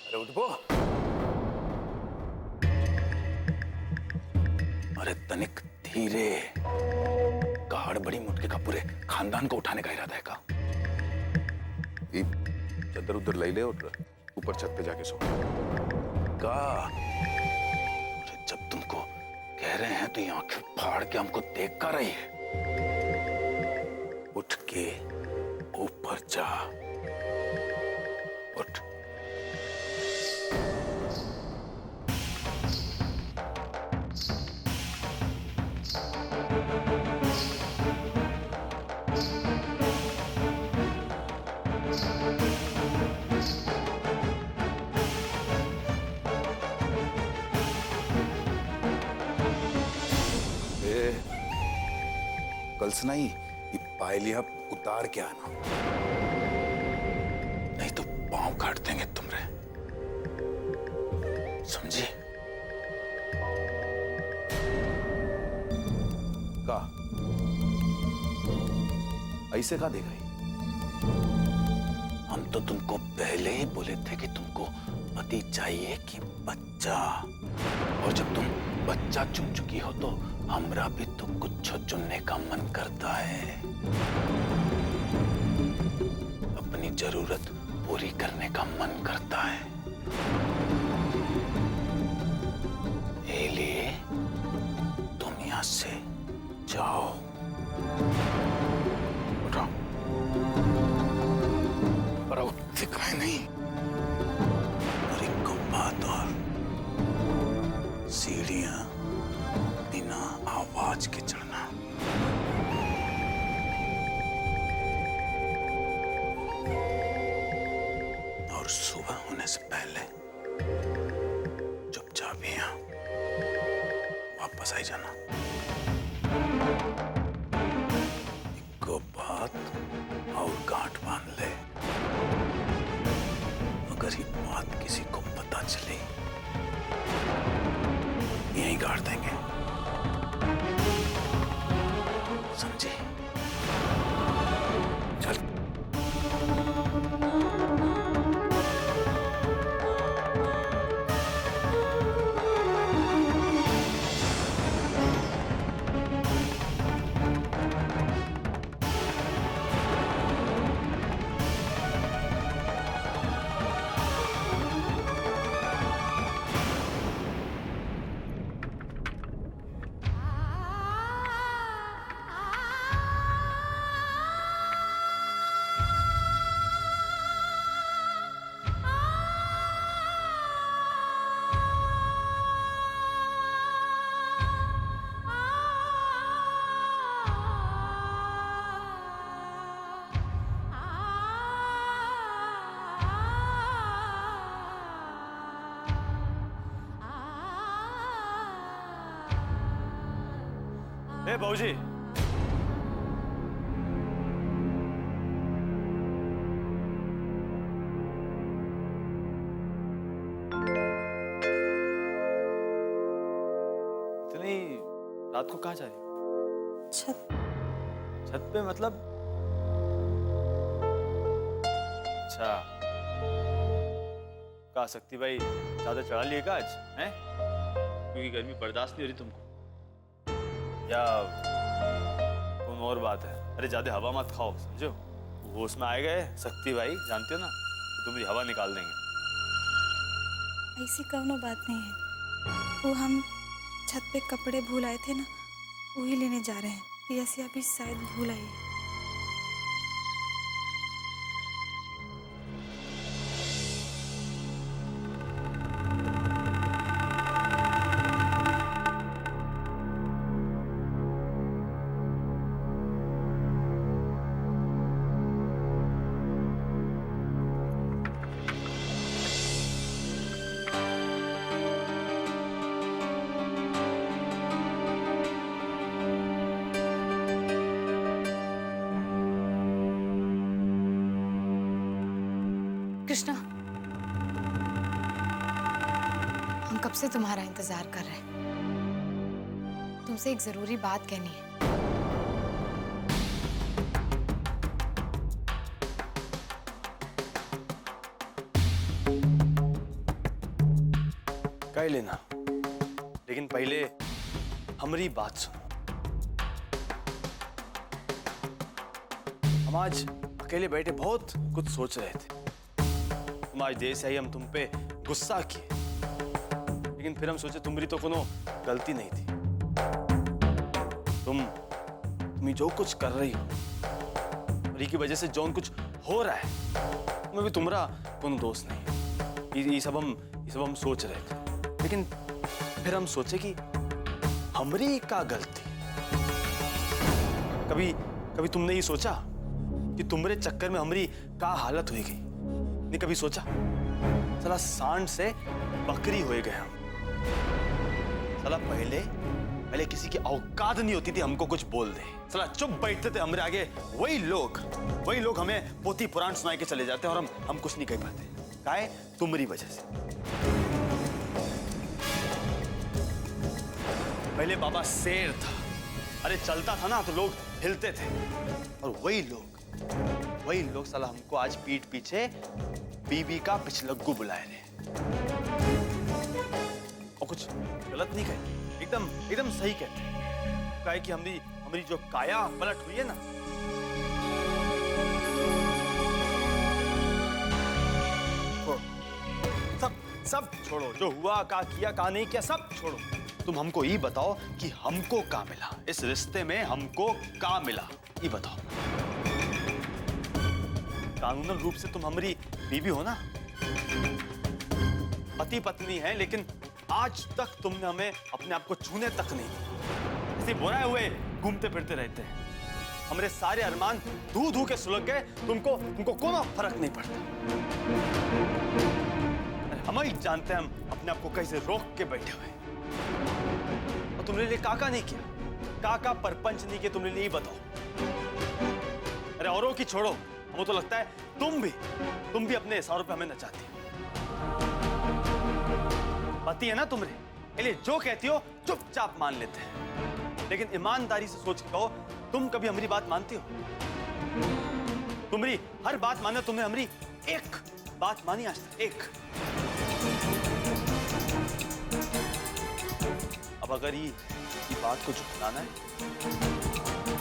अरे उठ गो। अरे तनिक धीरे। गाड़ बड़ी मुटके का पूरे खानदान को उठाने का इरादा है का? चद्दर उधर ले ले और ऊपर छत पे जाके सो। का अरे जब तुमको कह रहे हैं तो ये आंखें फाड़ के हमको देख कर रही है। उठ के ऊपर जा। उठ। कल सुनाई ये पायलिया उतार के आना, नहीं तो पांव काट देंगे तुमरे। समझी? का ऐसे का देख रही? हम तो तुमको पहले ही बोले थे कि तुमको पति चाहिए कि बच्चा, और जब तुम बच्चा चुन चुकी हो तो हमरा भी तो कुछ चुनने का मन करता है। अपनी जरूरत पूरी करने का मन करता है। इसलिए तुम यहां से जाओ। उठो। पर उठते काहे नहीं? और एक बात और, सीढ़ियां बिना आवाज के चढ़ना। और सुबह होने से पहले चुपचाप यहां वापस आई जाना। एक बात और गांठ बांध ले, अगर ये बात किसी को पता चली यहीं गाड़ देंगे। समझे? चल। ए भाऊजी, इतनी रात को कहाँ जा रही हो? छत। छत पे मतलब? अच्छा, कहा सकती भाई ज्यादा चढ़ा लिए का आज हैं? क्योंकि गर्मी बर्दाश्त नहीं हो रही तुमको, या कौन और बात है? अरे ज्यादा हवा मत खाओ, समझो? होश में आए गए शक्ति भाई, जानते हो ना, तो तुम्हारी हवा निकाल देंगे। ऐसी कौनो बात नहीं है। वो हम छत पे कपड़े भूल आए थे ना, वही लेने जा रहे हैं। पियसिया भी शायद भूल आई है। कृष्णा, हम कब से तुम्हारा इंतजार कर रहे हैं। तुमसे एक जरूरी बात कहनी है। कह लेना, लेकिन पहले हमारी बात सुनो। हम आज अकेले बैठे बहुत कुछ सोच रहे थे। तुम आज देर से आई, हम तुम पे गुस्सा किए, लेकिन फिर हम सोचे तुम्हारी तो कोनो गलती नहीं थी। तुम जो कुछ कर रही हो और की वजह से जौन कुछ हो रहा है, उसमें भी तुम्हारा कोनो दोष नहीं है। ये सब हम सोच रहे थे, लेकिन फिर हम सोचे कि हमारी क्या गलती। कभी तुमने ये सोचा कि तुम्हारे चक्कर में हमारी क्या हालत हो गई? नहीं कभी सोचा? साला सांड से बकरी हो गए हम। साला पहले किसी की औकात नहीं होती थी हमको कुछ बोल दे। साला चुप बैठते थे हमारे आगे वही लोग हमें पोथी पुराण सुनाए के चले जाते हैं और हम कुछ नहीं कह पाते। काहे? तुम्हारी वजह से। पहले बाबा शेर था, अरे चलता था ना तो लोग हिलते थे, और वही लोग साला हमको आज पीठ पीछे बीबी का पिछलग्गू बुलाए रहे। और कुछ गलत नहीं कहते, एकदम सही कहते। काहे कि हमारी जो काया पलट हुई है ना, सब छोड़ो। जो हुआ, का किया, का नहीं किया, सब छोड़ो। तुम हमको ये बताओ कि हमको क्या मिला इस रिश्ते में? हमको क्या मिला ये बताओ। कानूनन रूप से तुम हमारी बीवी हो ना, पति पत्नी है, लेकिन आज तक तुमने हमें अपने आप को छूने तक नहीं दिया। ऐसे बोराए हुए घूमते फिरते रहते हैं। हमारे सारे अरमान धू के सुलग गए, तुमको कोनो फर्क नहीं पड़ता। हम ही जानते हैं हम अपने आप को कैसे रोक के बैठे हुए। और तुमने लिए काका नहीं किया, काका परपंच नहीं किया तुमने लिए, ये बताओ। अरे औरों की छोड़ो, हमको तो लगता है तुम भी अपने इशारों पे हमें नचाती हो। पति है ना तुम्हारे, इसलिए जो कहती हो चुपचाप मान लेते हैं। लेकिन ईमानदारी से सोच के कहो, तुम कभी हमारी बात मानती हो? तुम्हारी हर बात माने, तुमने हमारी एक बात मानी आज तक? एक। अब अगर ये बात को झुकलाना है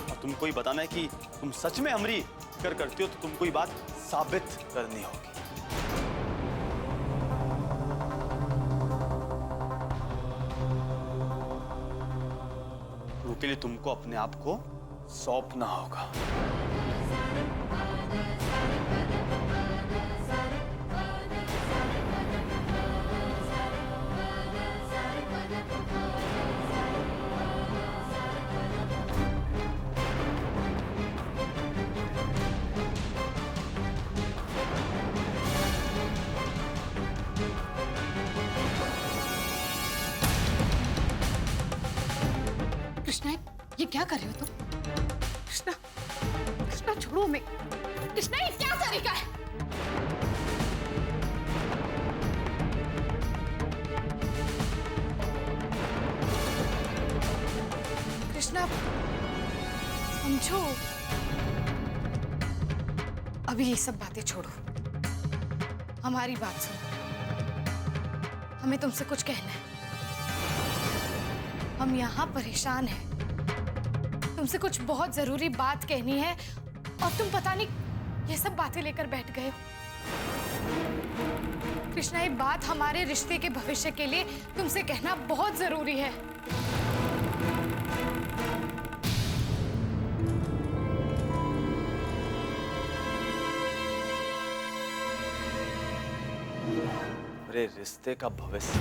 और तुमको ये बताना है कि तुम सच में हमारी फिक्र करती हो, तो तुमको ये बात साबित करनी होगी। उसके लिए तुमको अपने आप को सौंपना होगा। कृष्णा, ये क्या कर रहे हो तुम? कृष्णा छोड़ो मैं। कृष्णा, ये क्या तरीका है? कृष्णा समझो, अभी ये सब बातें छोड़ो, हमारी बात सुनो। हमें तुमसे कुछ कहना है। हम यहाँ परेशान हैं, तुमसे कुछ बहुत जरूरी बात कहनी है, और तुम पता नहीं ये सब बातें लेकर बैठ गए हो। कृष्णा, ये बात हमारे रिश्ते के भविष्य के लिए तुमसे कहना बहुत जरूरी है। अरे रिश्ते का भविष्य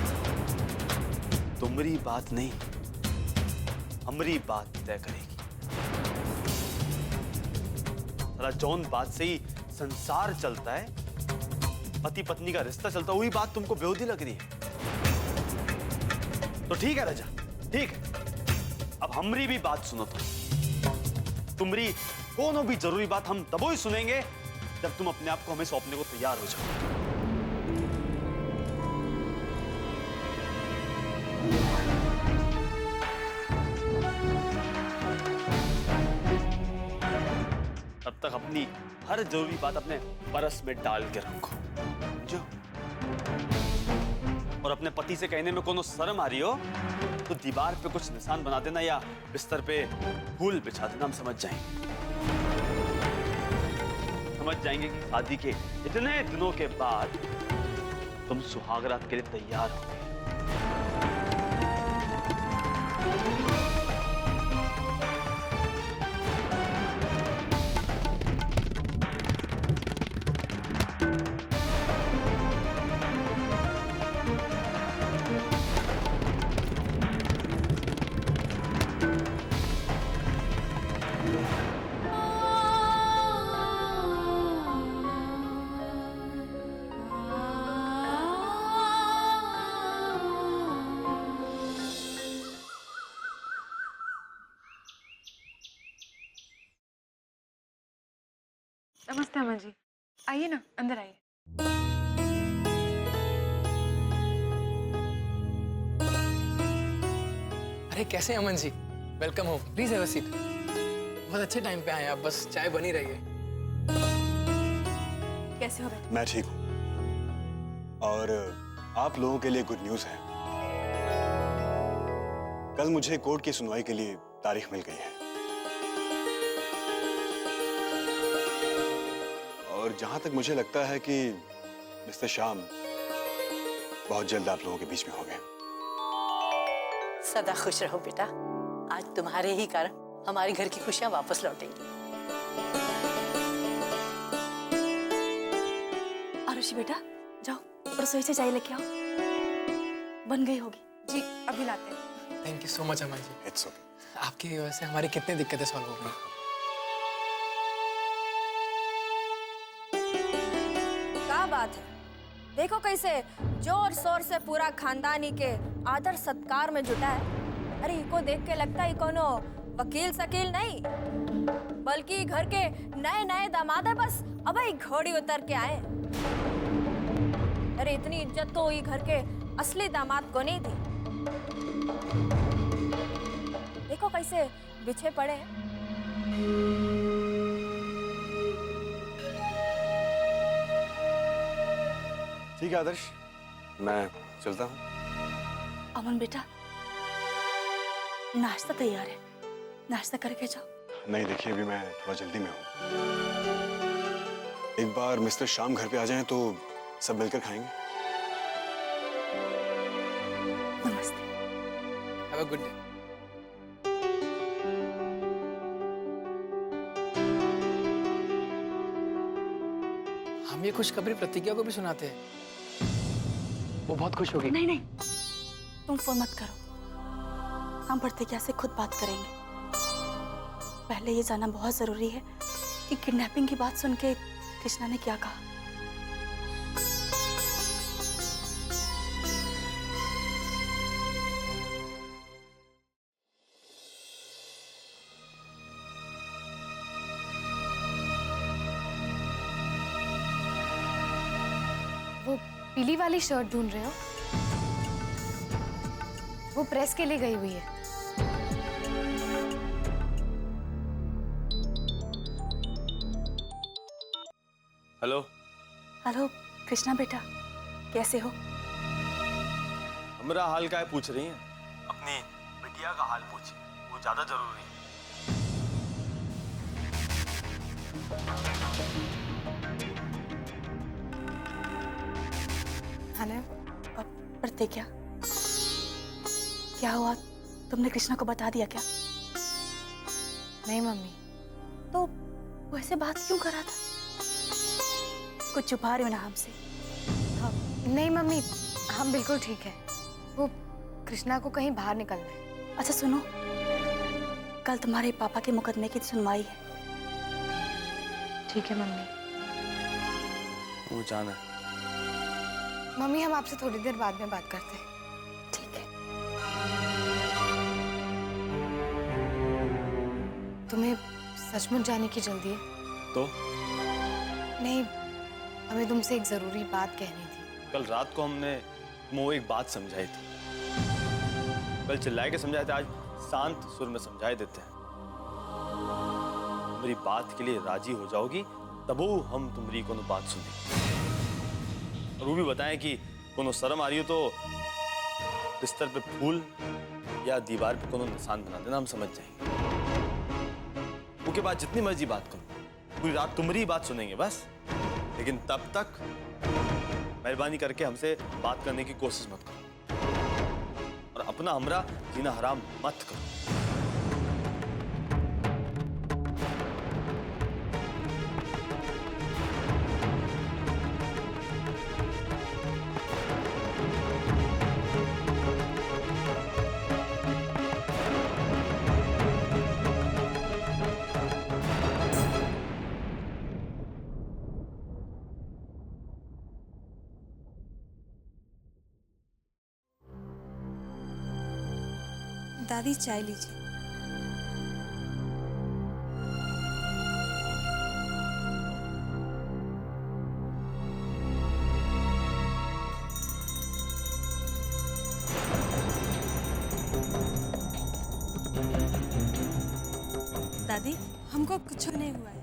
तुम्हारी बात नहीं, हमारी बात तय करेगी। जौन बात से ही संसार चलता है, पति पत्नी का रिश्ता चलता है, वही बात तुमको बेहूदी लग रही है। तो ठीक है रजा, ठीक है, अब हमारी भी बात सुनो। तुम्हारी कोनो भी जरूरी बात हम तब ही सुनेंगे जब तुम अपने आप को हमें सौंपने को तैयार हो जाओ। तब तक अपनी हर जरूरी बात अपने परस में डाल के रखो, जो और अपने पति से कहने में कोनो शर्म आ रही हो तो दीवार पे कुछ निशान बना देना या बिस्तर पे फूल बिछा देना, हम समझ जाएंगे कि शादी के इतने दिनों के बाद तुम सुहागरात के लिए तैयार हो। नमस्ते अमन जी, आइए ना, अंदर आइए। अरे कैसे हैं अमन जी? वेलकम हो, प्लीज हैव अ सीट। बहुत अच्छे टाइम पे आए हैं आप, बस चाय बनी रही है। कैसे हो बेटा? मैं ठीक हूँ और आप लोगों के लिए गुड न्यूज़ है। कल मुझे कोर्ट की सुनवाई के लिए तारीख मिल गई है और जहां तक मुझे लगता है कि मिस्टर श्याम बहुत जल्द आप लोगों के बीच में होंगे। सदा खुश रहो बेटा, आज तुम्हारे ही कारण हमारे घर की खुशियां वापस लौटेंगी। आरुषि बेटा, जाओ रसोई से चाय लेके आओ, बन गई होगी। जी अभी लाते हैं। Thank you so much Aman ji. It's okay. आपकी वजह से हमारी कितनी दिक्कतें सॉल्व हो गई। क्या बात है, देखो कैसे जोर शोर से पूरा खानदानी के आदर सत्कार में जुटा है। अरे इको देख के लगता है कोनो वकील शकील नहीं, बल्कि घर के नए नए दामाद है। बस अब ही घोड़ी उतर के आए। अरे इतनी इज्जत तो ये घर के असली दामाद को नहीं थी। देखो कैसे बिछे पड़े हैं। ठीक है आदर्श, मैं चलता हूँ। अमन बेटा, नाश्ता तैयार है, नाश्ता करके जाओ। नहीं देखिए, अभी मैं थोड़ा जल्दी में हूँ। एक बार मिस्टर श्याम घर पे आ जाएं तो सब मिलकर खाएंगे। नमस्ते। Have a good day. हम ये खुशखबरी प्रतिज्ञा को भी सुनाते हैं, वो बहुत खुश होगी। नहीं नहीं, तुम फोन मत करो, हम प्रतिज्ञा से खुद बात करेंगे। पहले ये जानना बहुत जरूरी है कि किडनैपिंग की बात सुन के कृष्णा ने क्या कहा। वो पीली वाली शर्ट ढूंढ रहे हो? वो प्रेस के लिए गई हुई है। हेलो। हेलो कृष्णा बेटा, कैसे हो? हमारा हाल का है पूछ रही हैं? अपनी बिटिया का हाल पूछिए, वो ज्यादा जरूरी है। हेलो। प्रतिज्ञा, क्या हुआ? तुमने कृष्णा को बता दिया क्या? नहीं मम्मी। तो वैसे बात क्यों करा था? कुछ छुपा रहे हो ना हमसे? नहीं मम्मी, हम बिल्कुल ठीक है। वो कृष्णा को कहीं बाहर निकलना है। अच्छा सुनो, कल तुम्हारे पापा के मुकदमे की सुनवाई है। ठीक है मम्मी। वो जाना है। मम्मी हम आपसे थोड़ी देर बाद में बात करते हैं। ठीक है। तुम्हें सचमुच जाने की जल्दी है? तो नहीं, हमें तुमसे एक जरूरी बात कहनी थी। कल रात को हमने वो एक बात समझाई थी। कल चिल्लाए के समझाए थे, आज शांत सुर में समझाए देते हैं। मेरी बात के लिए राजी हो जाओगी तबो हम तुम्हारी कोनो बात सुने। और वो भी बताएं कि कोनो शर्म आ रही हो तो बिस्तर पे फूल या दीवार पे कोनो निशान बना देना, हम समझ जाएंगे। उसके बाद जितनी मर्जी बात करो, पूरी रात तुम्हारी बात सुनेंगे बस। लेकिन तब तक मेहरबानी करके हमसे बात करने की कोशिश मत करो और अपना हमरा जीना हराम मत करो। दादी चाय लीजिए। दादी हमको कुछ नहीं हुआ है।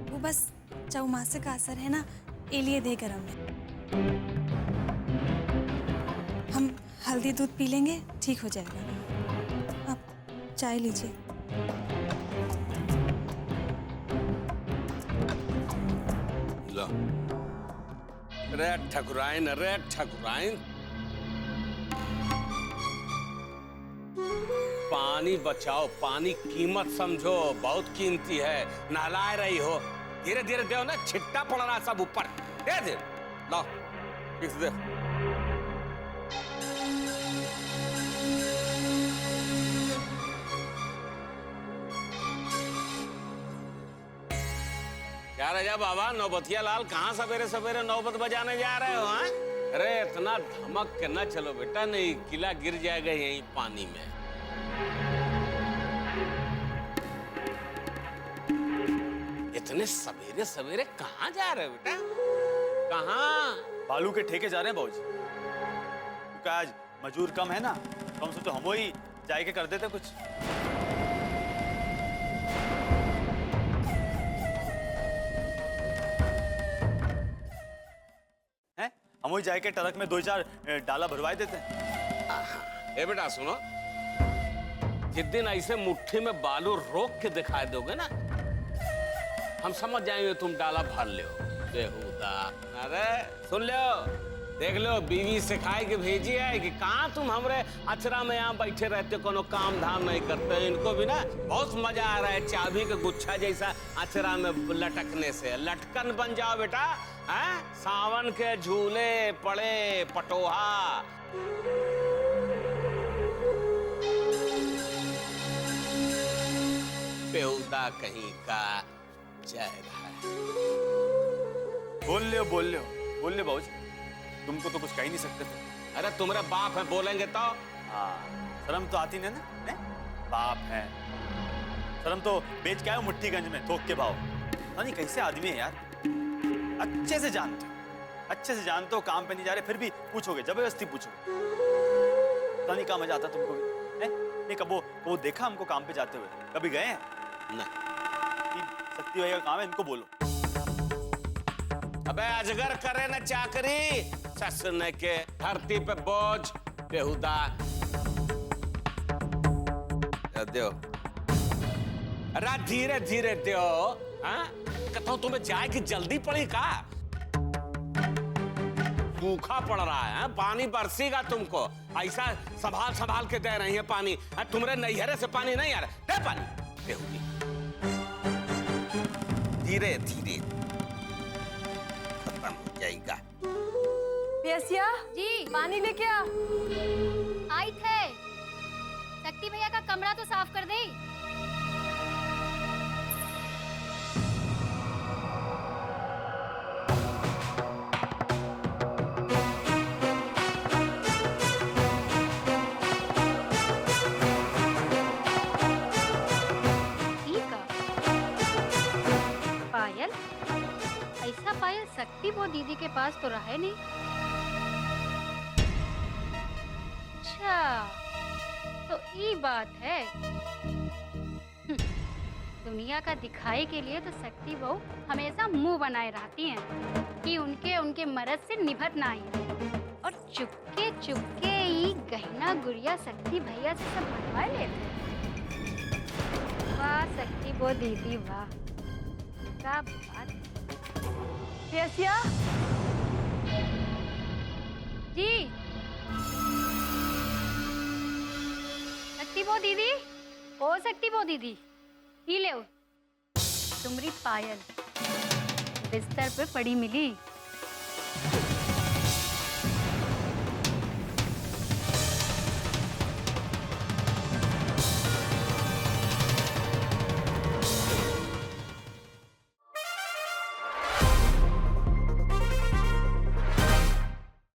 वो बस चौमासे का असर है ना, इलिए दे गरम है। हम हल्दी दूध पी लेंगे, ठीक हो जाएगा। आप चाय लीजिए। लो। रे ठकुराइन पानी बचाओ, पानी कीमत समझो, बहुत कीमती है। नहला रही हो, धीरे धीरे दो ना, छिट्टा पड़ रहा सब ऊपर। दे दे, लो फिक्स दे। क्या रजा बाबा, नौबतिया लाल, कहाँ सवेरे सवेरे नौबत बजाने जा रहे हो? हाँ? अरे इतना धमक के न चलो बेटा, नहीं किला गिर जाएगा यहीं पानी में। इतने सवेरे सवेरे कहाँ जा रहे हो बेटा? कहाँ? बालू के ठेके जा रहे हैं बाबूजी, क्योंकि आज मजूर कम है ना, तो हम सोचे हम वही जाए के कर देते कुछ। हैं? हम वही जाए के ट्रक में 2-4 डाला भरवाए देते हैं। ए बेटा सुनो, जिस दिन ऐसे मुट्ठी में बालू रोक के दिखाई दोगे ना, हम समझ जाएंगे तुम डाला भर ले हो। बेहुदा। अरे सुन लो, देख लो, बीवी सिखाई के भेजी है कि कहाँ तुम हमरे अचरा में यहाँ बैठे रहते, कोनो काम धाम नहीं करते। इनको भी ना बहुत मजा आ रहा है चाबी के गुच्छा जैसा अचरा में लटकने से। लटकन बन जाओ बेटा, हैं? सावन के झूले पड़े पटोहा। बेहुदा कहीं का जय रहा है। बोल ले बाबूजी, तुमको तो कुछ कह ही नहीं सकते थे। अरे तुम्हारे बाप है, बोलेंगे तो। हाँ, शर्म तो आती नहीं ना, बाप है। शर्म तो बेच के आए मुट्ठीगंज में थोक के भाव। नहीं कैसे आदमी है यार, अच्छे से जानते हो, काम पे नहीं जा रहे फिर भी पूछोगे, जबरदस्ती पूछोगे। पता नहीं कहाँ मजा आता तुमको भी, नहीं कबो देखा हमको काम पे जाते हुए? कभी गए हैं? नहीं। शक्ति भाई का काम है, इनको बोलो। अबे अजगर करे न चाकरी, ससने के धरती पे बोझ। बेहुदा। दो, अरे धीरे धीरे दो। हाँ? कहता हूँ तुम्हें चाय की जल्दी पड़ी का? सूखा पड़ रहा है, पानी बरसेगा तुमको। ऐसा संभाल संभाल के दे रही है पानी। तुम्हारे नैहरे से पानी नहीं आ रहा, दे पानी। बेहुदी। धीरे धीरे खत्म हो जाएगा। पियसिया जी पानी लेके आ। आई थे। शक्ति भैया का कमरा तो साफ कर दे। पायल, ऐसा पायल शक्ति वो दीदी के पास तो रहा नहीं। अच्छा, तो ये बात है। दुनिया का दिखाई के लिए तो शक्ति बहू हमेशा मुंह बनाए रहती हैं कि उनके मर्द से निभत ना आई, और चुपके चुपके ही गहना गुड़िया शक्ति भैया से सब बनवा लेते। वाह शक्ति बहू दीदी वाह, क्या बात। रसिया जी शक्ति बहू दीदी, ओ शक्ति बहू दीदी, ही ले तुम्हारी पायल बिस्तर पे पड़ी मिली।